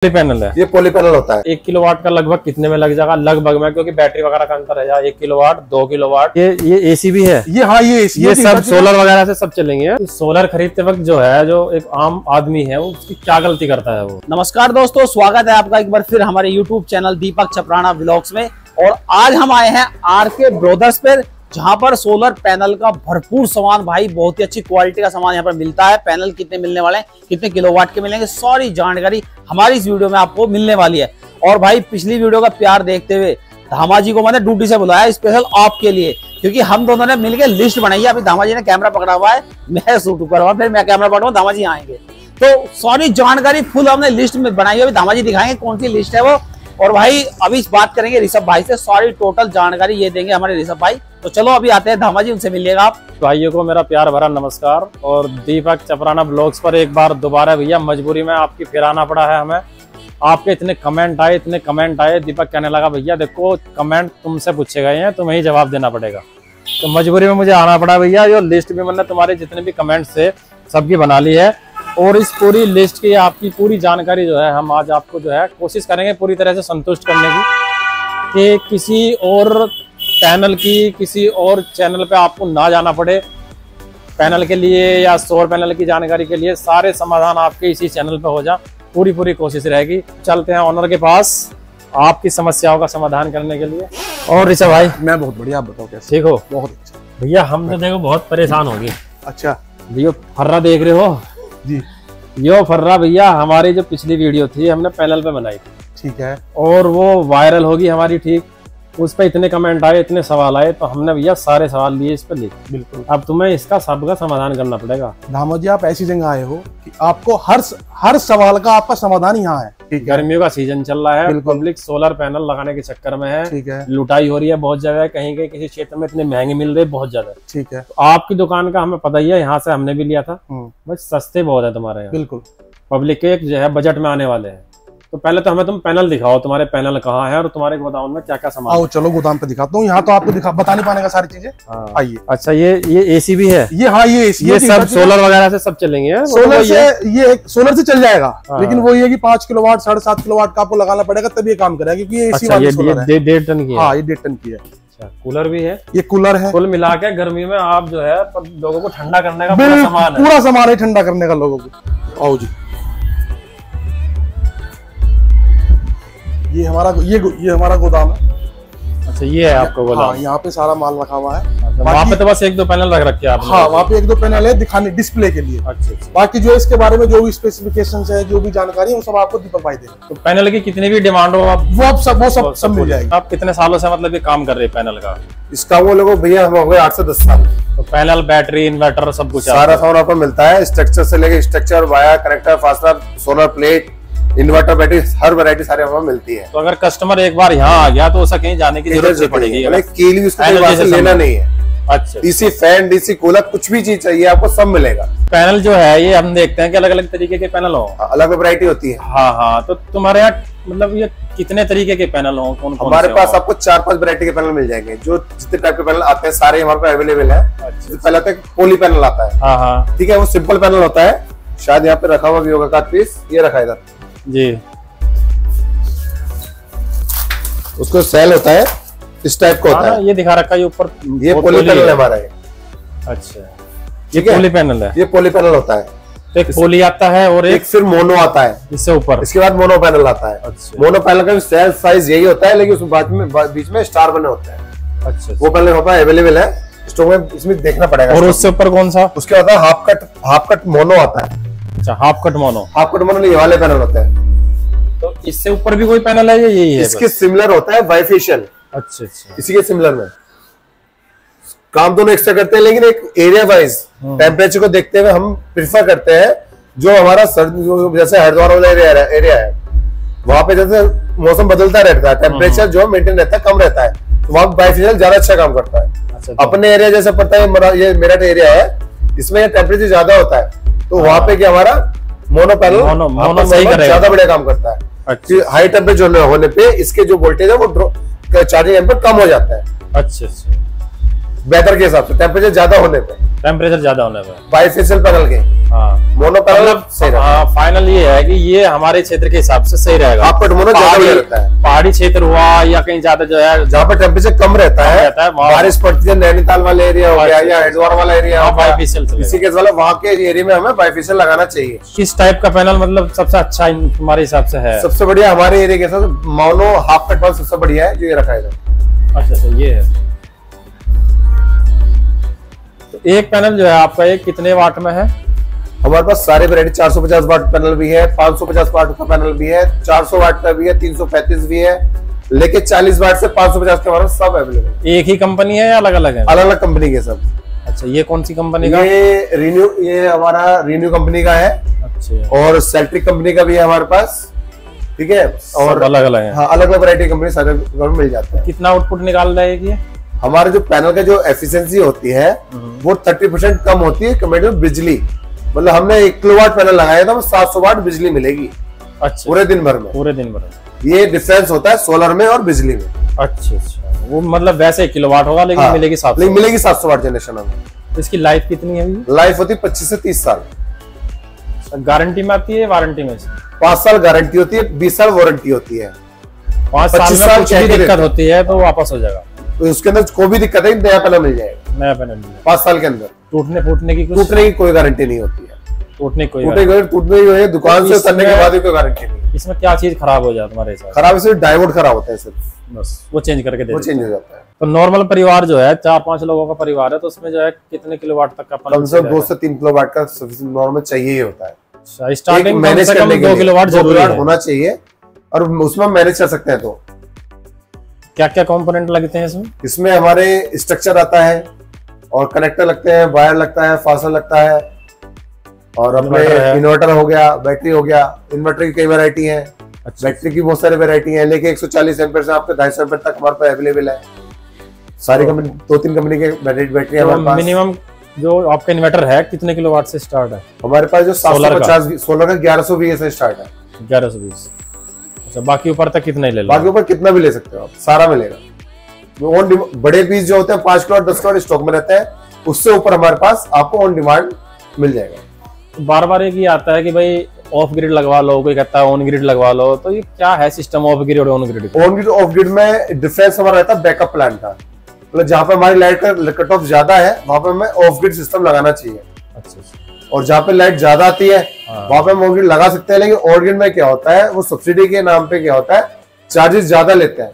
Panel है, ये पोली panel होता है। 1 किलोवाट का लगभग कितने में लग जाएगा? लगभग में, क्योंकि बैटरी वगैरह का अंतर है। 1 किलोवाट, 2 किलोवाट। ये एसी भी है। ये हाँ, ये एसी, ये सब सोलर वगैरह से सब चलेंगे। सोलर खरीदते वक्त जो है, जो एक आम आदमी है, वो उसकी क्या गलती करता है वो। नमस्कार दोस्तों, स्वागत है आपका एक बार फिर हमारे YouTube चैनल दीपक चपराना व्लॉग्स में। और आज हम आए हैं आरके ब्रदर्स पर, जहां पर सोलर पैनल का भरपूर सामान, भाई बहुत ही अच्छी क्वालिटी का सामान यहाँ पर मिलता है। पैनल कितने मिलने वाले हैं, कितने किलोवाट के मिलेंगे, सारी जानकारी हमारी इस वीडियो में आपको मिलने वाली है। और भाई पिछली वीडियो का प्यार देखते हुए धामा जी को मैंने ड्यूटी से बुलाया स्पेशल आपके लिए, क्योंकि हम दोनों ने मिलकर लिस्ट बनाई है। अभी धामा जी ने कैमरा पकड़ा हुआ है, मैं शूट कर रहा हूँ, फिर मैं कैमरा पकड़ूंगा, धामा जी आएंगे। तो सारी जानकारी फुल हमने लिस्ट में बनाई है। अभी धामा जी दिखाएंगे कौन सी लिस्ट है वो। और भाई अभी बात करेंगे ऋषभ भाई से, सारी टोटल जानकारी ये देंगे हमारे ऋषभ भाई। तो चलो अभी आते हैं धामा जी, उनसे मिलिएगा आप। भाइयों को मेरा प्यार भरा नमस्कार। और दीपक चपराना ब्लॉग्स पर एक बार दोबारा भैया मजबूरी में आपकी फिर आना पड़ा है हमें। आपके इतने कमेंट आए, दीपक कहने लगा भैया देखो कमेंट तुमसे पूछे गए हैं, तुम्हें ही जवाब देना पड़ेगा। तो मजबूरी में मुझे आना पड़ा भैया। जो लिस्ट भी मैंने तुम्हारे जितने भी कमेंट्स थे सबकी बना ली है, और इस पूरी लिस्ट की आपकी पूरी जानकारी जो है हम आज आपको जो है कोशिश करेंगे पूरी तरह से संतुष्ट करने की, कि किसी और पैनल की, किसी और चैनल पे आपको ना जाना पड़े। पैनल के लिए या सौर पैनल की जानकारी के लिए सारे समाधान आपके इसी चैनल पे हो जा, पूरी कोशिश रहेगी। चलते हैं ऑनर के पास आपकी समस्याओं का समाधान करने के लिए। और ऋषभ भाई, मैं बहुत बढ़िया, आप बताओ कैसे? ठीक हो? बहुत अच्छा भैया हम तो देखो बहुत परेशान हो गए। अच्छा भैया फर्रा देख रहे हो जी? यो फर्रा भैया हमारी जो पिछली वीडियो थी हमने पैनल पे बनाई थी, ठीक है, और वो वायरल होगी हमारी, ठीक। उस पर इतने कमेंट आए, इतने सवाल आए, तो हमने भैया सारे सवाल लिए इस पर लिख। बिल्कुल। अब तुम्हें इसका सबका समाधान करना पड़ेगा। धामा जी आप ऐसी जगह आए हो कि आपको हर सवाल का आपका समाधान यहाँ है। ठीक है, गर्मियों का सीजन चल रहा है, बिल्कुल। पब्लिक सोलर पैनल लगाने के चक्कर में है, ठीक है, लुटाई हो रही है बहुत जगह, कहीं किसी क्षेत्र में इतने महंगे मिल रहे बहुत ज्यादा। ठीक है, तो आपकी दुकान का हमें पता ही है, यहाँ से हमने भी लिया था, बस सस्ते बहुत है तुम्हारे यहाँ। बिल्कुल। पब्लिक के एक जो है बजट में आने वाले हैं। तो पहले तो हमें तुम पैनल दिखाओ, तुम्हारे पैनल कहाँ है और तुम्हारे गोदाम में क्या क्या सामान। आओ चलो गोदाम पे दिखाता हूँ। यहाँ तो आपको बता नहीं पाने का सारी चीजें। हाँ। आइए। अच्छा ये एसी भी है? ये हाँ, ये एसी, ये सब सोलर वगैरह से सब चलेंगे। सोलर से, ये सोलर से चल जाएगा। हाँ। लेकिन वो ये कि 5 किलोवाट 7.5 किलोवाट का आपको लगाना पड़ेगा, तब ये काम करेगा, क्योंकि ये एसी अच्छा, वाली सोलर है। 1.5 टन की है। हाँ, ये 1.5 टन की है। अच्छा, कूलर भी है? ये कूलर है। कुल मिला के गर्मी में आप जो है लोगों को ठंडा करने का पूरा सामान है। पूरा सामान है ठंडा करने का लोगों को। आओ जी, ये हमारा गोदाम है। अच्छा, ये है आपका गोदाम? हाँ, यहाँ पे सारा माल रखा हुआ है। अच्छा, वहाँ पे तो बस 1-2 पैनल रख रखे हैं आपने? हाँ, वहाँ पे 1-2 पैनल है दिखाने, डिस्प्ले के लिए। अच्छा। बाकी जो इसके बारे में जो भी स्पेसिफिकेशन है, जो भी जानकारी है, वो सब आपको दीपक भाई देंगे। तो पैनल की कितनी भी डिमांड हो आप वो सब मिल जाएगी। आप कितने सालों से मतलब ये काम कर रहे हैं पैनल का? इसका वो लोगों भैया हम हो गए 8 से 10 साल। तो पैनल, बैटरी, इन्वर्टर सब कुछ सारा सामान आपको मिलता है, स्ट्रक्चर से लेके structure, wire, connector, fastener, solar plate, inverter, battery, हर वैरायटी सारे हमें मिलती है। तो अगर कस्टमर एक बार यहाँ आ गया तो उसे कहीं जाने की जरूरत नहीं पड़ेगी? केली उसको लेना नहीं है। अच्छा। डीसी फैन, डीसी कूलर, कुछ भी चीज चाहिए आपको सब मिलेगा। पैनल जो है ये हम देखते हैं कि अलग अलग तरीके के पैनल हो। अलग वैरायटी होती है। हाँ, तो तुम्हारे यहाँ मतलब ये कितने तरीके के पैनल हो? कौन हमारे पास आपको 4-5 वैरायटी के पैनल मिल जाएंगे। जो जितने टाइप के पैनल आते हैं सारे हमारे पास अवेलेबल है। पहले तक पोली पैनल आता है। हाँ, ठीक है, वो सिंपल पैनल होता है। शायद यहाँ पे रखा हुआ भी होगा का पीस, ये रखा इधर जी। उसको सेल होता है, इस टाइप का होता है। ये दिखा रखा है ऊपर, ये पोली पैनल है हमारा। अच्छा, ये पोली पैनल है? ये पोली पैनल होता है। तो एक पोली आता है और एक फिर मोनो आता है इससे ऊपर, इसके बाद मोनो पैनल आता है। अच्छा। मोनो पैनल का भी सेल साइज यही होता है, लेकिन उसमें बीच में स्टार बने होते हैं। अच्छा। वो पैनल हमारे पास अवेलेबल है स्टॉक में, इसमें देखना पड़ेगा। और उससे ऊपर कौन सा? उसके बाद हाफ कट मोनो आता है। अच्छा, हाफ कट मोनो ये वाले पैनल होते हैं। तो इससे ऊपर भी कोई पैनल है? यही है? इसके सिमिलर होता है बाइफेशियल। अच्छा। इसी के सिमिलर में काम दोनों एक्स्ट्रा करते हैं, लेकिन एक एरिया वाइज टेम्परेचर को देखते हुए हम प्रिफर करते हैं जो हमारा जैसे हरिद्वार वाला एरिया है, वहां पे जैसे मौसम बदलता रहता है, टेम्परेचर जो मेंटेन रहता है, कम रहता है, तो वहाँ बाइफेशियल ज्यादा अच्छा काम करता है। अच्छा, अपने एरिया जैसे पड़ता है, ये मेरठ एरिया है, इसमें टेम्परेचर ज्यादा होता है, तो वहाँ पे क्या हमारा मोनो पैनल ज्यादा बढ़िया काम करता है। हाई टेम्परेचर होने पे इसके जो वोल्टेज है वो चार्जिंग एम्पर कम हो जाता है। अच्छा। बेहतर के हिसाब से टेम्परेचर ज्यादा होने पे टेम्परेचर ज्यादा होने पर बाइफेशियल पैनल के। हाँ, मोनो पैनल सही रहता है। हाँ, फाइनल ये है कि ये हमारे क्षेत्र के हिसाब से सही रहेगा। आपका मोनो ज्यादा बढ़िया रहता है। पहाड़ी क्षेत्र हुआ या कहीं ज्यादा जो है जहाँ पर टेम्परेचर कम रहता है, बारिश पड़ती है, नैनीताल वाला एरिया हो गया या हरिद्वार वाला एरिया हो गया, बाइफेशियल इसी के वाला वहाँ के एरिया में हमें बाइफेशियल लगाना चाहिए। किस टाइप का पैनल मतलब सबसे अच्छा तुम्हारे हिसाब से है? सबसे बढ़िया हमारे एरिया के साथ मोनो हाफ कट पैनल सबसे बढ़िया है जो ये रखा है। अच्छा, ये है। तो एक पैनल जो है आपका ये कितने वाट में है? हमारे पास सारे वैरायटी 450 वाट पैनल भी है, 550 वाट का पैनल भी है, 400 वाट का भी है, 335 भी है, लेके 40 वाट से 550 के हमारे सब अवेलेबल। एक ही कंपनी है या अलग अलग है? अलग अलग कंपनी के सब। अच्छा, ये कौन सी कंपनी का? ये रिन्यू, ये हमारा रिन्यू कंपनी का है। अच्छा, और सेल्ट्रिक कंपनी का भी है हमारे पास, ठीक है। और अलग अलग है, हाँ, अलग अलग वैरायटी कंपनी सारे मिल जाता है। कितना आउटपुट निकाल रहा है ये? हमारे जो पैनल का जो एफिशिएंसी होती है वो 30% कम होती है कम्पेयर टू बिजली। मतलब हमने 1 किलोवाट पैनल लगाया था, 700 वाट बिजली मिलेगी। अच्छा, पूरे दिन भर में। पूरे दिन भर में ये डिफरेंस होता है सोलर में और बिजली में। अच्छा, वो मतलब वैसे 1 किलोवाट होगा लेकिन हाँ, मिलेगी 700। लेकिन मिलेगी 700 वाट जनरेशन हमें। इसकी लाइफ कितनी है? लाइफ होती है 25 से 30 साल। गारंटी में आती है? वारंटी में? 5 साल गारंटी होती है, 20 साल वारंटी होती है। 5 साल में कुछ भी दिक्कत होती है तो वापस हो जाएगा। तो उसके अंदर कोई भी दिक्कत है, नया पैनल मिल जाएगा। नया पैनल मिल जाएगा 5 साल के अंदर। टूटने फूटने की कोई गारंटी नहीं होती है। टूटने की दुकान से उतरने के बाद कोई गारंटी नहीं। इसमें क्या चीज खराब हो जाती है तुम्हारे हिसाब? खराब सिर्फ डायोड खराब होता है, सिर्फ बस वो चेंज करके दे, वो चेंज हो जाता है। तो नॉर्मल परिवार जो है 4-5 लोगों का परिवार है तो उसमें जो है कितने किलोवाट तक का कम से कम 2 से 3 किलोवाट का नॉर्मल चाहिए ही होता है। स्टार्टिंग मैनेज करने के लिए 2 किलोवाट जरूरी होना चाहिए और उसमें मैनेज कर सकते हैं। तो क्या क्या कंपोनेंट लगते हैं इसमें? इसमें हमारे स्ट्रक्चर आता है और कनेक्टर लगते हैं, वायर लगता है, फासर लगता है और अपने इन्वर्टर हो गया, बैटरी हो गया। इन्वर्टर की कई वैरायटी है। अच्छा। बैटरी की बहुत सारी वैरायटी है, लेके 140 एम्पीयर से आपके 250 एम्पीयर तक हमारे पास अवेलेबल है। सारी कंपनी 2-3 कंपनी के बैटरी हमारे पास। मिनिमम जो आपका इन्वर्टर है कितने किलोवाट से स्टार्ट है? हमारे पास जो 750 सोलर का 1120 से स्टार्ट है। 1120। अच्छा, बाकी ऊपर तक कितना ही ले लो? बाकी ऊपर कितना भी ले सकते हो आप, सारा मिलेगा। बड़े पीस जो होते हैं 5 किलोवाट 10 किलोवाट स्टॉक में रहते हैं, उससे ऊपर हमारे पास आपको ऑन डिमांड मिल जाएगा। बार बार एक ही आता है कि भाई ऑफ ग्रिड लगवा लो, कोई कहता है ऑन ग्रिड लगवा लो, तो ये क्या है सिस्टम ऑफ ग्रिड और ऑन ग्रिड? ऑफ ग्रिड में डिफरेंस हमारा रहता है बैकअप प्लान का। मतलब जहाँ पे हमारी लाइट का कट ऑफ ज्यादा है वहां पे हमें ऑफ ग्रिड सिस्टम लगाना चाहिए। अच्छा। और जहाँ पे लाइट ज्यादा आती है वहां पे हम ऑन ग्रिड लगा सकते हैं। लेकिन ऑन ग्रिड में क्या होता है, वो सब्सिडी के नाम पे क्या होता है, चार्जेस ज्यादा लेते हैं।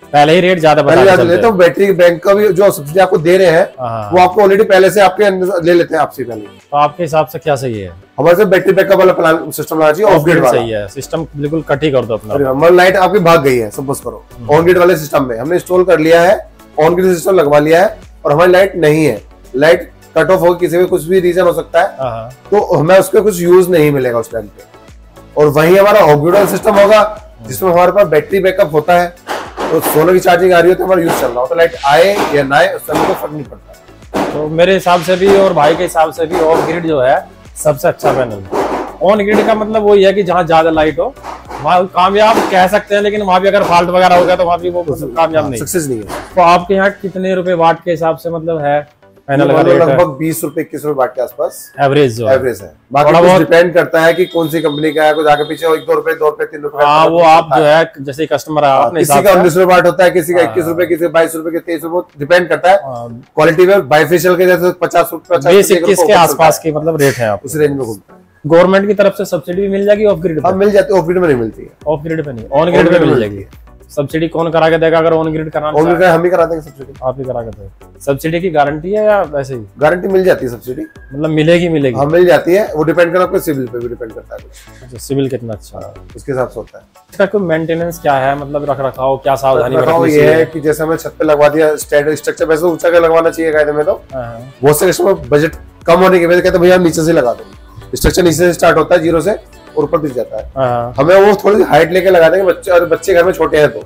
पहले ही रेट ज्यादा लेते हैं। बैटरी बैंक का भी जो सब्सिडी आपको दे रहे हैं वो आपको ऑलरेडी पहले से आपके ले लेते हैं आपसे पहले। तो आपके हिसाब से क्या सही है? हमारे से बैटरी बैकअप वाला प्लान सिस्टम लाना चाहिए। ऑफ ग्रिड सही है, सिस्टम बिल्कुल कट ही कर दो अपना। हमारी लाइट आपकी भाग गई है, सपोज करो ऑन ग्रिड वाले सिस्टम में हमने इंस्टॉल कर लिया है, ऑन ग्रिड सिस्टम लगवा लिया है और हमारी लाइट नहीं है, लाइट कट ऑफ हो, किसी भी कुछ भी रीजन हो सकता है, तो हमें उसका कुछ यूज नहीं मिलेगा उस टाइम पे। और वही हमारा ऑफ ग्रिड वाला सिस्टम होगा जिसमें हमारे पास बैटरी बैकअप होता है, तो सोलर की चार्जिंग आ रही है तो हमारा यूज चल रहा हो, तो लाइट आए या ना आए उससे हमें फर्क नहीं पड़ता। तो मेरे हिसाब से भी और भाई के हिसाब से भी ऑफ ग्रिड जो है सबसे अच्छा पैनल है। ऑन ग्रिड का मतलब वही है कि जहाँ ज्यादा लाइट हो वहाँ कामयाब कह सकते हैं, लेकिन वहाँ भी अगर फॉल्ट वगैरह हो गया तो वहाँ भी वो कामयाब नहीं, सक्सेस नहीं है। तो आपके यहाँ कितने रुपए वाट के हिसाब से मतलब है पैनल का रेट? लगभग 20 रुपए 21 रुपए वाट के आसपास एवरेज जो एवरेज है। बाकी कुछ डिपेंड करता है कि कौन सी कंपनी का है, कुछ आगे पीछे 1-2 रुपए 2 रुपए 3 रुपए। हाँ, वो आप जो है जैसे कस्टमर है अपने किसी का 19 रुपए वाट होता है, किसी का 21 रुपए, किसी का 22 रुपए, 23 रुपए, डिपेंड करता है क्वालिटी में। बाइफेशियल के जैसे 50 रुपए 21 के आसपास के मतलब रेट है उस रेंज में घूमता है। गवर्नमेंट की तरफ से सब्सिडी भी मिल जाएगी ऑफ ग्रिड पे? मिल जाती है, ऑफ ग्रिड में नहीं मिलती है। ऑफ ग्रिड पे नहीं, ऑन ग्रिड पे मिल जाएगी। सब्सिडी कौन करा के देगा अगर ऑन ग्रिड कराना? ऑन ग्रिड हम ही करा देंगे सब्सिडी। आप ही करा के देंगे। सब्सिडी की गारंटी है या वैसे ही? गारंटी मिल जाती है सब्सिडी, मतलब मिलेगी हाँ मिल जाती है। वो डिपेंड करता है सिविल पे भी डिपेंड करता है कुछ। अच्छा, सिविल कितना अच्छा है उसके हिसाब से होता है। इसका कोई मेंटेनेंस क्या है, मतलब रख रखाव क्या सावधानी बरतनी ये है कि जैसे हमें छत पे लगवा दिया स्ट्रक्चर वैसे ऊंचा कर लगवाना चाहिए कायदे में। तो बहुत से कस्टमर बजट कम होने की वजह से कहते हैं भैया नीचे से लगा दो। स्ट्रक्चर नीचे से स्टार्ट होता है 0 से और ऊपर दिख जाता है। हमें वो थोड़ी हाइट लेके लगा देंगे बच्चे, और बच्चे घर में छोटे हैं तो,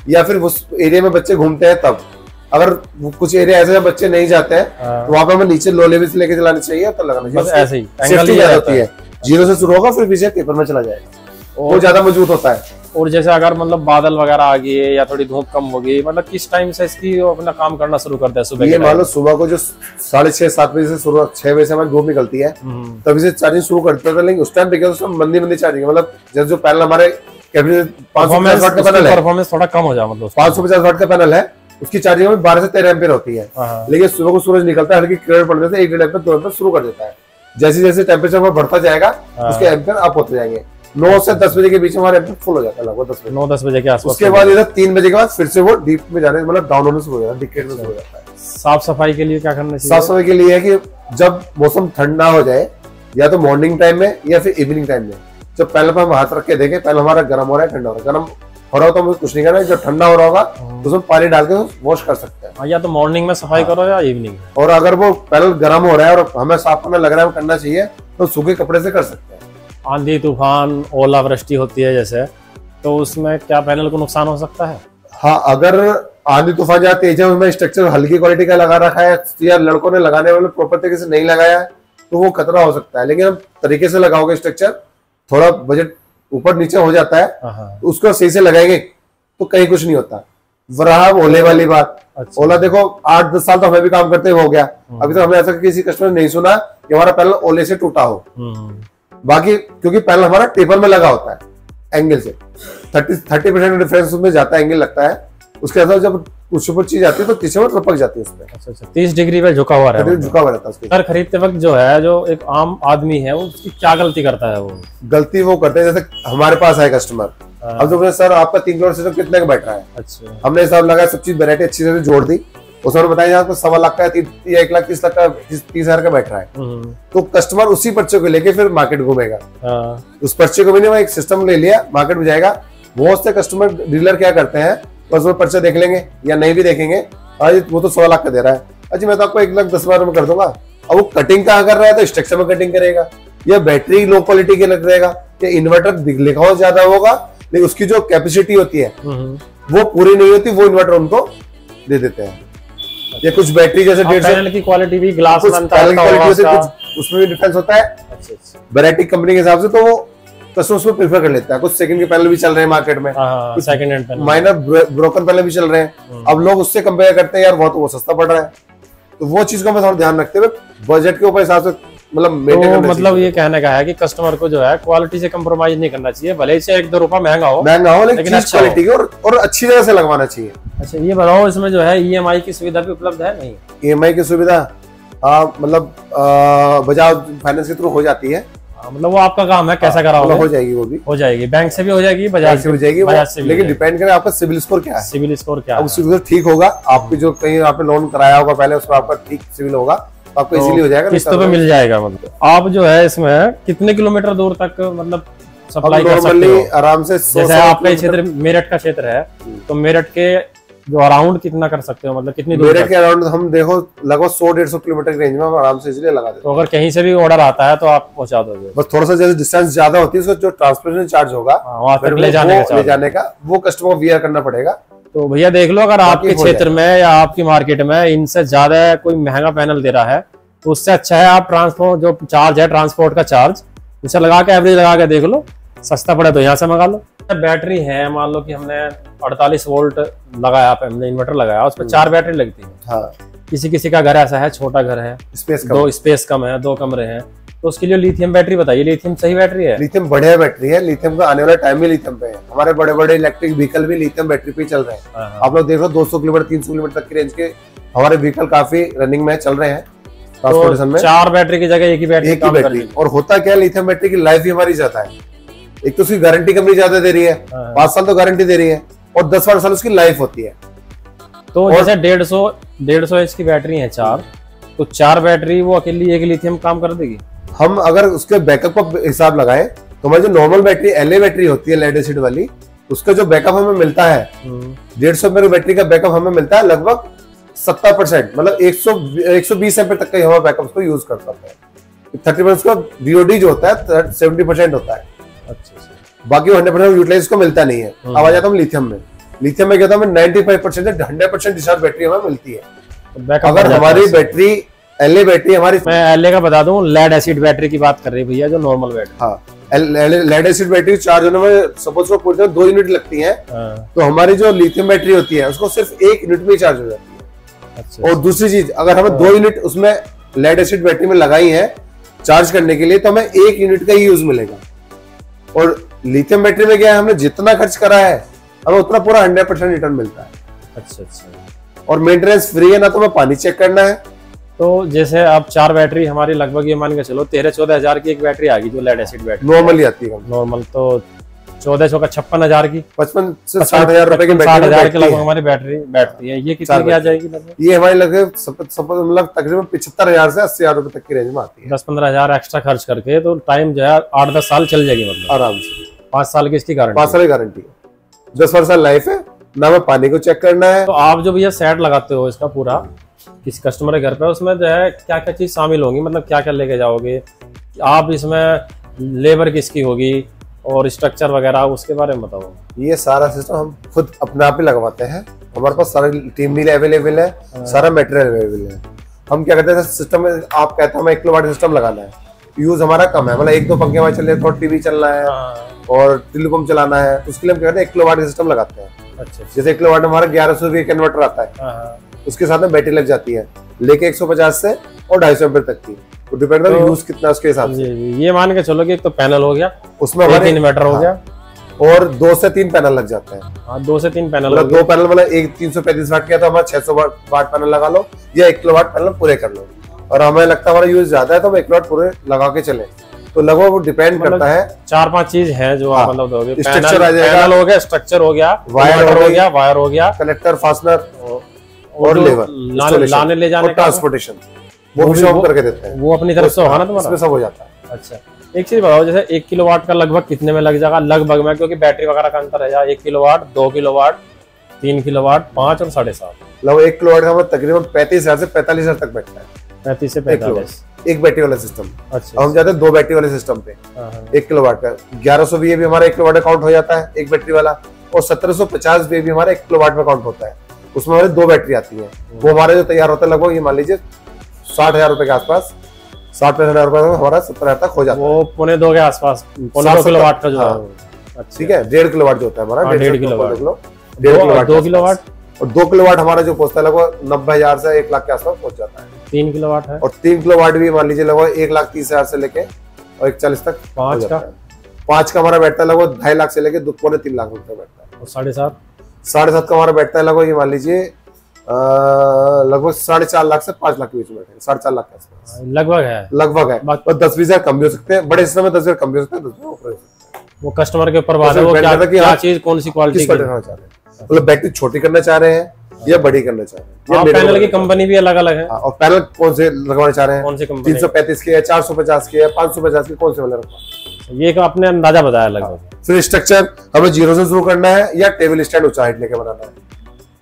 या फिर उस एरिया में बच्चे घूमते हैं तब। अगर कुछ एरिया ऐसे बच्चे नहीं जाते हैं तो वहां पे हमें नीचे लो लेवल से लेके चलानी चाहिए, तो लगाना चाहिए। ऐसे ही सेफ्टी ज्यादा होती है। 0 से शुरू होगा फिर पीछे पेपर में चला जाएगा, वो ज्यादा मजबूत होता है। और जैसे अगर मतलब बादल वगैरह आ गई है या थोड़ी धूप कम होगी, मतलब किस टाइम से इसकी वो अपना काम करना शुरू करते हैं? सुबह ये मान लो सुबह को जो 6:30-7 बजे से शुरू, 6 बजे से हमारी धूप निकलती है तभी से चार्जिंग शुरू करते थे। लेकिन उस टाइम पे उसमें मंदी चार्जिंग, मतलब जैसे जो पैनल हमारे 550 वाट का पैनल है, परफॉर्मेंस थोड़ा कम हो जाए, मतलब 550 वाट का पैनल है, उसकी चार्जिंग में 12 से 13 एम्पीयर होती है। लेकिन सुबह को सूरज निकलता है, हल्की किरण पड़ने से 1-1.5 एम्पीयर 2 एम्पीयर शुरू कर देता है। जैसे जैसे टेम्परेचर बढ़ता जाएगा उसके एम्पीयर अप होते जाएंगे। 9 से 10 बजे के बीच में हमारे एम्पीयर फुल हो जाता है, लगभग 9-10 बजे के आसपास। उसके बाद इधर 3 बजे के बाद फिर से वो डीप में जाने, मतलब डाउन होने शुरू हो जाता है, डिकेट में शुरू हो जाता है। साफ सफाई के लिए क्या करना चाहिए? साफ सफाई के लिए है कि जब मौसम ठंडा हो जाए, या तो मॉर्निंग टाइम में या फिर इवनिंग टाइम में, जब पैनल पर हम हाथ रख के देखें पैनल हमारा गर्म हो रहा है, ठंडा हो रहा है। गर्म हो रहा हो तो हमें कुछ नहीं करना है, जब ठंडा हो रहा होगा तो उसमें पानी डाल के वॉश कर सकते हैं। या तो मॉर्निंग में सफाई करो या इवनिंग में। और अगर वो पैनल गर्म हो रहा है और हमें साफ करना लग रहा है करना चाहिए तो सूखे कपड़े से कर सकते हैं। आंधी तूफान ओलावृष्टि होती है जैसे, तो उसमें क्या पैनल को नुकसान हो सकता है? हाँ, अगर आंधी तूफान ज्यादा तेज है, उसमें स्ट्रक्चर हल्की क्वालिटी का लगा रखा है या लड़कों ने लगाने वाले प्रॉपर तरीके से नहीं लगाया है तो वो खतरा हो सकता है। लेकिन हम तरीके से लगाओगे, स्ट्रक्चर थोड़ा बजट ऊपर नीचे हो जाता है तो उसको सही से लगाएंगे तो कहीं कुछ नहीं होता। रहा ओले वाली बात, अच्छा। ओला देखो 8-10 साल तो हमें भी काम करते हुए हो गया, अभी तो हमने ऐसा किसी कस्टमर ने नहीं सुना कि हमारा पैनल ओले से टूटा हो। बाकी क्योंकि पैनल हमारा टेपर में लगा होता है एंगल से 30% डिफरेंस उसमें जाता है, एंगल लगता है, उसके बाद जब कुछ ऊपर चीज आती है तो पीछे में लपक जाती है उसमें। अच्छा, 30 डिग्री पे झुका हुआ रहता है, झुका हुआ रहता है। सर खरीदते वक्त जो है, जो एक आम आदमी है वो उसकी क्या गलती करता है? वो गलती वो करते हैं, जैसे हमारे पास है कस्टमर, अब जो सर आपका 3 करोड़ सिस्टम कितने का बैठ रहा है, अच्छा हमने हिसाब लगाया, सब चीज वैरायटी अच्छी से जोड़ दी, उसने बताया आपको 1.25 लाख का 1,30,30 लाख का 30,000 का बैठ रहा है, तो कस्टमर उसी पर्चे को लेके फिर मार्केट घूमेगा। उस पर्चे को भी नहीं, एक सिस्टम ले लिया, मार्केट में जाएगा। बहुत से कस्टमर डीलर क्या करते हैं, बस वो पर्चा देख लेंगे या नहीं भी देखेंगे, आज वो तो 1.25 लाख का दे रहा है, अच्छा मैं तो आपको 1,10,000 में कर दूंगा। अब वो कटिंग कहाँ कर रहा है, तो स्ट्रक्चर में कटिंग करेगा, या बैटरी लो क्वालिटी के लग रहेगा, या इन्वर्टर लिखा ज्यादा होगा लेकिन उसकी जो कैपेसिटी होती है वो पूरी नहीं होती, वो इन्वर्टर उनको दे देते हैं। या कुछ बैटरी जैसे 150 की क्वालिटी भी ग्लास उसमें भी डिफरेंस होता है वैरायटी कंपनी के हिसाब से, तो वो कस्टमर उसमें प्रेफर कर लेता है। कुछ सेकंड के पैनल भी चल रहे हैं मार्केट में, कुछ second hand panel, minor broken panel भी चल रहे हैं। अब लोग उससे कंपेयर करते हैं, यार वो सस्ता पड़ रहा है, तो वो चीज को मैं थोड़ा ध्यान रखते हुए बजट के ऊपर हिसाब से मतलब ये कहने का है कि कस्टमर को जो है क्वालिटी से कंप्रोमाइज नहीं करना चाहिए, भले ही 1-2 रुपया महंगा हो लेकिन अच्छा क्वालिटी और अच्छी जगह से लगवाना चाहिए। अच्छा ये बताओ, इसमें जो है EMI की सुविधा भी उपलब्ध है? नहीं, EMI की सुविधा मतलब बजाज फाइनेंस के थ्रू हो जाती है, मतलब वो आपका काम है कैसा कराओगे, हो जाएगी, वो भी हो जाएगी, बैंक से भी हो जाएगी, बजाज से हो जाएगी, लेकिन डिपेंड करे आपका सिविल स्कोर क्या है। सिविल स्कोर क्या है, सिविल ठीक होगा, आपकी जो कहीं आपने लोन कराया होगा पहले, उसमें आपका ठीक सिविल होगा तो आपको इजीली हो जाएगा, किस्तों पे मिल जाएगा। मतलब आप जो है इसमें कितने किलोमीटर दूर तक मतलब सप्लाई कर सकते हो आराम से? जैसे आपका क्षेत्र मेरठ का क्षेत्र है, तो मेरठ के जो अराउंड कितना कर सकते हो, मतलब कितनी दूर? मेरठ के अराउंड हम देखो लगभग 100-150 किलोमीटर की रेंज में हम आराम से इजीली लगा देते हैं। तो अगर कहीं से भी ऑर्डर आता है तो आप पहुंचा दोगे? बस थोड़ा सा जैसे डिस्टेंस ज्यादा होती है, उसका जो ट्रांसपोर्टेशन चार्ज होगा वहां तक ले जाने का वो कस्टमर को बियर करना पड़ेगा। तो भैया देख लो, अगर आपके क्षेत्र में या आपकी मार्केट में इनसे ज्यादा कोई महंगा पैनल दे रहा है तो उससे अच्छा है आप ट्रांसपोर्ट जो चार्ज है, ट्रांसपोर्ट का चार्ज, उसे लगा के एवरेज लगा के देख लो, सस्ता पड़े तो यहाँ से मंगा लो। बैटरी है, मान लो कि हमने 48 वोल्ट लगाया, हमने इन्वर्टर लगाया, उस पर 4 बैटरी लगती है। हाँ। किसी का घर ऐसा है, छोटा घर है, स्पेस कम है, 2 कमरे हैं, तो उसके लिए लिथियम बैटरी बताइए, लिथियम सही बैटरी है? लिथियम बढ़िया बैटरी है, लिथियम का आने वाला टाइम भी लिथियम पे है। हमारे बड़े बड़े इलेक्ट्रिक व्हीकल भी लिथियम बैटरी पे चल रहे हैं। आप लोग देखो 200 किलोमीटर 300 किलोमीटर तक की रेंज के हमारे व्हीकल काफी रनिंग में चल रहे हैं। ट्रांसपोर्टेशन में 4 बैटरी की जगह एक ही बैटरी। और होता क्या, लिथियम बैटरी की लाइफ भी हमारी ज्यादा है। एक तो उसकी गारंटी कंपनी ज्यादा दे रही है, 5 साल तो गारंटी दे रही है, और 10 साल उसकी लाइफ होती है। तो जैसे 150 एच की बैटरी है 4, तो 4 बैटरी वो अकेली एक लिथियम काम कर देगी? हम अगर उसके बैकअप का हिसाब लगाएं तो हमारी जो नॉर्मल बैटरी LA बैटरी होती है, लेड एसिड वाली, उसका जो बैकअप हमें मिलता है 150 एमएच बैटरी का बैकअप हमें मिलता है लगभग 70%, मतलब 120 एम्पीयर तक का हमारा बैकअप उसको यूज कर सकते हैं। 30% का VOD जो होता है 70% होता है। अच्छा, बाकी 100% यूटिलाइज को मिलता नहीं है। अब आ जाता हूँ लिथियम में। लिथियम में क्या होता है, 95% से 100% डिस्चार्ज बैटरी हमें मिलती है। अगर हमारी बैटरी एलए बैटरी हमारी, मैं एलए का बता दूं, लेड एसिड बैटरी की बात कर रही है भैया, जो नॉर्मल बैटरी। हाँ, लेड एसिड बैटरी चार्ज होने में सपोज को पूरे 2 यूनिट लगती है, तो हमारी जो लिथियम बैटरी होती है उसको सिर्फ 1 यूनिट में चार्ज हो जाती है। अच्छा। और दूसरी चीज, अगर हमें 2 यूनिट उसमें लेड एसिड बैटरी में लगाई है चार्ज करने के लिए, तो हमें 1 यूनिट का ही यूज मिलेगा। और लिथियम बैटरी में क्या है, हमने जितना खर्च करा है हमें उतना पूरा 100% रिटर्न मिलता है। अच्छा अच्छा। और मेंटेनेंस फ्री है, ना तो हमें पानी चेक करना है। तो जैसे अब 4 बैटरी हमारी लगभग ये मान के चलो 13-14 हजार की एक बैटरी आ गई, जो लेड एसिड बैटरी नॉर्मली आती है। नॉर्मल तो 1400 का 56 हजार की, 55 से 60 हजार रुपए की 60 हजार के लगभग बैटरी हमारी बैटरी बैठती है। ये कितने की आ जाएगी लगभग? ये हमारी लगे मतलब तकरीबन 75,000 से 80,000 रुपए तक की रेंज में आती है। 10-15 हजार एक्स्ट्रा खर्च करके तो टाइम जो है 8-10 साल चल जाएगी, मतलब आराम से 5 साल की इसकी गारंटी। 5 साल की गारंटी है, 10 साल लाइफ है, ना हमें पानी को चेक करना है। तो आप जो भैया सेट लगाते हो इसका पूरा किसी कस्टमर के घर पे, उसमें जो है क्या क्या चीज शामिल होंगी, मतलब क्या क्या लेके जाओगे आप इसमें, लेबर किसकी होगी और स्ट्रक्चर वगैरह, उसके बारे में बताओ। ये सारा सिस्टम हम खुद अपने आप ही लगवाते हैं, हमारे पास सारा टीम भी अवेलेबल है, सारा मटेरियल अवेलेबल है। हम क्या कहते हैं सिस्टम में, आप कहते हैं हमें 1 किलोवाट सिस्टम लगाना है, यूज हमारा कम है, मतलब 1-2 पंखे हमारे चल रहे, थोड़ा टीवी चलना है और टेलीकॉम चलाना है, उसके लिए हम क्या कहते हैं 1 किलोवाट सिस्टम लगाते हैं। अच्छा। जैसे 1 किलोवाट में हमारा 1100 रुपये कन्वर्टर आता है, उसके साथ में बैटरी लग जाती है, लेके 150 से और 250 एम्पीयर तक की, तो डिपेंड करता है यूज कितना उसके हिसाब से। ये मान के चलो कि एक तो पैनल हो गया, उसमें हमारे इन्वर्टर हो गया, और 2 से 3 पैनल लग जाते हैं। हाँ, 2 से 3 पैनल, मतलब 2 पैनल, मतलब एक 335 वाट का तो हमारा 600 वाट पैनल लगा लो, या 1 किलोवाट पैनल पूरे कर लो। और हमें लगता है हमारा यूज ज्यादा है तो हम 1 किलोवाट पूरे लगा के चले, तो लगभग वो डिपेंड करता है। 4-5 चीज है जो आप मतलब दोगे। स्ट्रक्चर आ जाएगा, पैनल हो गया, स्ट्रक्चर हो गया, वायर हो गया, वायर हो गया, कनेक्टर, फास्टनर और लेबर, लाने ले जाने का, ट्रांसपोर्टेशन, वो भी हम करके देते हैं। वो अपनी तरफ से होगा ना तुम्हारा, इसमें सब हो जाता है। अच्छा, एक चीज बताओ, जैसे 1 किलोवाट का लगभग कितने में लग जाएगा लगभग में, क्योंकि बैटरी वगैरह का अंतर है यार, 1 किलोवाट, 2 किलोवाट, 3 किलोवाट, 5 और 7.5। लगभग 1 किलोवाट का तकरीबन 35,000 से 45,000 तक बैठता है। 35 से 45 एक बैटरी वाला सिस्टम। अच्छा, हम जाते हैं 2 बैटरी वाले सिस्टम पे। 1 किलोवाट का 1100 VA भी हमारा 1 किलोवाट का काउंट हो जाता है, एक बैटरी वाला, और 1750 VA भी हमारा 1 किलोवाट में काउंट होता है। उसमें हमारे 2 बैटरी आती है, वो हमारे जो तैयार होता है लगभग ये मान लीजिए 60,000 रुपए के आसपास, 60-65,000 रुपए में हमारा 70,000 तक हो जाता है। वो 2.25 के आसपास, 2 किलोवाट का जो है, ठीक है, 1.5 किलोवाट जो होता है हमारा, 1.5 किलोवाट, 2 किलोवाट, और 2 किलोवाट हमारा जो पहुंचता है लगभग 90,000 से 1 लाख के आसपास पहुंच जाता है। 3 किलोवाट है, और 3 किलोवाट भी मान लीजिए लगभग 1,30,000 से लेके और 1,40,000 तक। 5 का, 5 का हमारा बैठता है लगभग 2.5 लाख से लेके 2.25 लाख रुपए बैठता है। और 7.5 7.5 का हमारा बैठता है लगभग ये मान लीजिए लगभग 4.5 लाख से 5 लाख के बीच में बैठेगा, 4.5 लाख के आसपास लगभग है, लगभग है। और 10-20 हजार कम भी हो सकते हैं, बड़े सिस्टम में 10 हजार कम भी हो सकते हैं, 10 हजार ऊपर हो सकते हैं। वो कस्टमर के ऊपर बात है, वो क्या चीज कौन सी क्वालिटी चाह रहे हैं, मतलब बैटरी छोटी करना चाह रहे हैं या बड़ी करना चाह रहे हैं। पैनल की कंपनी भी अलग अलग है, और पैनल कौन से लगवाना चाह रहे हैं, कौन सी कंपनी, 335 के, 450 के, 550 के, कौन से वाले रखवा, ये आपने अंदाजा बताया लगभग। फिर स्ट्रक्चर हमें 0 से शुरू करना है या टेबल स्टैंड ऊंचा हाइट लेके बनाना है,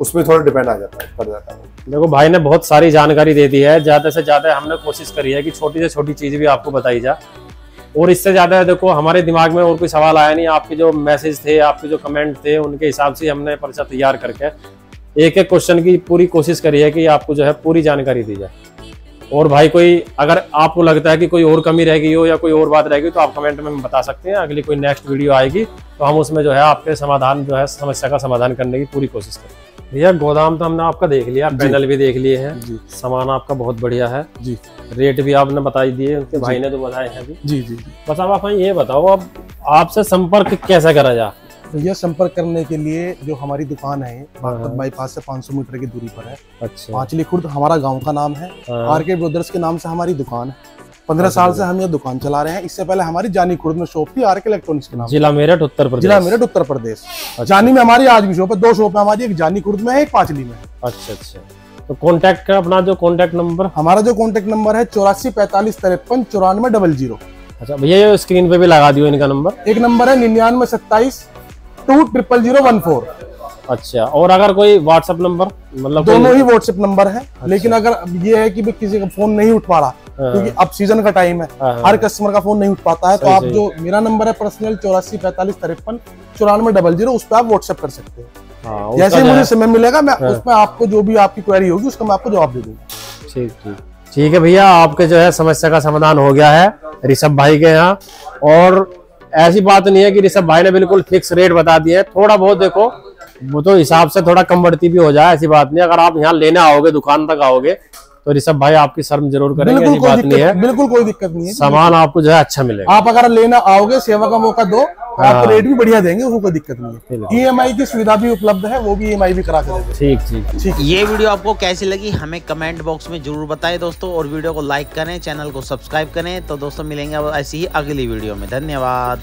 उसमें थोड़ा डिपेंड आ जाता है, पड़ जाता है। देखो भाई ने बहुत सारी जानकारी दे दी है, ज्यादा से ज्यादा हमने कोशिश करी है कि छोटी से छोटी चीज भी आपको बताई जाए, और इससे ज्यादा देखो हमारे दिमाग में और कोई सवाल आया नहीं। आपके जो मैसेज थे, आपके जो कमेंट थे, उनके हिसाब से हमने पर्चा तैयार करके एक एक क्वेश्चन की पूरी कोशिश करी है कि आपको जो है पूरी जानकारी दी जाए। और भाई कोई अगर आपको लगता है कि कोई और कमी रह गई हो या कोई और बात रह गई तो आप कमेंट में बता सकते हैं, अगली कोई नेक्स्ट वीडियो आएगी तो हम उसमें जो है आपके समाधान जो है समस्या का समाधान करने की पूरी कोशिश करेंगे। भैया गोदाम तो हमने आपका देख लिया, पैनल भी देख लिए हैं, सामान आपका बहुत बढ़िया है जी, रेट भी आपने बताई दिए, उनके भाई ने तो बताए हैं अभी जी। बस अब आप ये बताओ, अब आपसे संपर्क कैसे करा जाए? भैया संपर्क करने के लिए जो हमारी दुकान है बागपत बाईपास से 500 मीटर की दूरी पर है। अच्छा। पांचली खुर्द हमारा गांव का नाम है, आरके ब्रदर्स के नाम से हमारी दुकान है। 15 साल से हम ये दुकान चला रहे हैं। इससे पहले हमारी जानी खुर्द में शॉप थी, आरके इलेक्ट्रॉनिक्स के नाम। जिला मेरठ उत्तर प्रदेश। जिला मेरठ उत्तर प्रदेश। जानी में हमारी आज भी शॉप है, 2 शॉप है हमारी, एक जानी खुर्द में है, एक पांचली में। अच्छा अच्छा। तो कॉन्टैक्ट का अपना जो कॉन्टैक्ट नंबर, हमारा जो कॉन्टैक्ट नंबर है 84 45 53 94 00। अच्छा भैया ये स्क्रीन पे भी लगा दियो इनका नंबर। एक नंबर है 99 27 2 00014। अच्छा, और अगर कोई व्हाट्सएप नंबर, मतलब दोनों ही व्हाट्सएप नंबर है। अच्छा। लेकिन अगर ये है कि किसी का फोन नहीं उठ पा रहा, क्योंकि अब सीजन का टाइम है, हर कस्टमर का फोन नहीं उठ पाता है, तो आप जो मेरा नंबर है पर्सनल 84 45 53 94 00, उस पर आप व्हाट्सएप कर सकते हैं। जैसे मुझे समय मिलेगा मैं उसमें आपको जो भी आपकी क्वेरी होगी उसका मैं आपको जवाब दे दूंगा। ठीक ठीक। ठीक है भैया, आपके जो है समस्या का समाधान हो गया है ऋषभ भाई के यहाँ। और ऐसी बात नहीं है कि ऋषभ भाई ने बिल्कुल फिक्स रेट बता दिए, थोड़ा बहुत देखो वो तो हिसाब से थोड़ा कम बढ़ती भी हो जाए, ऐसी बात नहीं। अगर आप यहाँ लेने आओगे, दुकान तक आओगे, तो ऋषभ भाई आपकी शर्म जरूर करेंगे, ऐसी बात नहीं है। बिल्कुल कोई दिक्कत नहीं है, सामान आपको जो है अच्छा मिलेगा। आप अगर लेना आओगे, सेवा का मौका दो, आपको रेट भी बढ़िया देंगे, उसको कोई दिक्कत नहीं है। EMI की सुविधा भी उपलब्ध है, वो भी EMI भी करा के देंगे। ठीक ठीक ठीक। ये वीडियो आपको कैसी लगी हमें कमेंट बॉक्स में जरूर बताएं दोस्तों, और वीडियो को लाइक करें, चैनल को सब्सक्राइब करें। तो दोस्तों मिलेंगे ऐसी ही अगली वीडियो में, धन्यवाद।